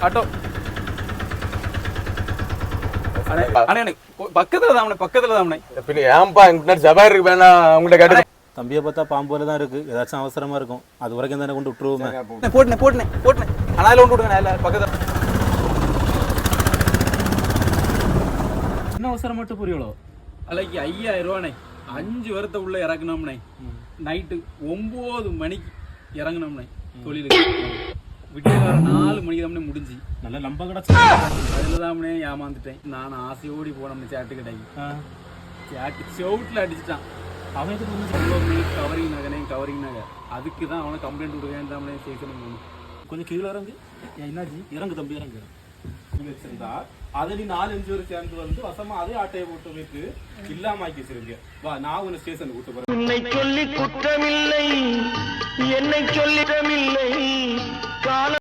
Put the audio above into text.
Auto அண்ணே பக்கத்துல தானே பின்ன ஏன்பா இங்க சவாரி இருக்கு வேணா உங்கள்கிட்ட கேட்டு தம்பியை பார்த்தா பாம்போல தான் இருக்கு, ஏதாச்சும் அவசரமா இருக்கும், அது வரைக்கும் தானே கொண்டு விட்டுருவோமே. போட்டுனேன் ஆனால் கொண்டு விடுங்க பக்கத்துல. என்ன அவசரம் மட்டும் புரியலோ அலைக்கு 5000 ரூபாண்ணே 5 வருத்த உள்ள இறக்கணும்ண்ணே. நைட்டு 9 மணிக்கு இறங்கணும்ண்ணே. தொழிலுக்கு விடியகார 4 மணிக்கு தான் முடிஞ்சு. நல்ல நம்ப கிடச்சி அதில் தானே ஏமாந்துட்டேன். நான் ஆசையோடி போனோம்னு சேட்டு கடைக்கு. சேட்டு செவுட்டில் அடிச்சுட்டான். அவனுக்கு கவரிங் நகர் அதுக்கு தான் அவனை கம்ப்ளைண்ட் விடுவேன் தான் ஸ்டேஷனுக்கு. கொஞ்சம் கீழே இறங்கு. என்னாச்சு? இறங்கு தம்பி இறங்கு. சரிதா அதை நீ 4-5 பேர் சேர்ந்து வந்து வசமா அதே ஆட்டையை போட்டு வைத்து இல்லாம ஆக்கி வச்சிருக்க. வா நான் உன்னை ஸ்டேஷனுக்கு கூட்டு போறேன். உன்னை சொல்லி குற்றமில்லை, என்னை சொல்லிடமில்லை, கால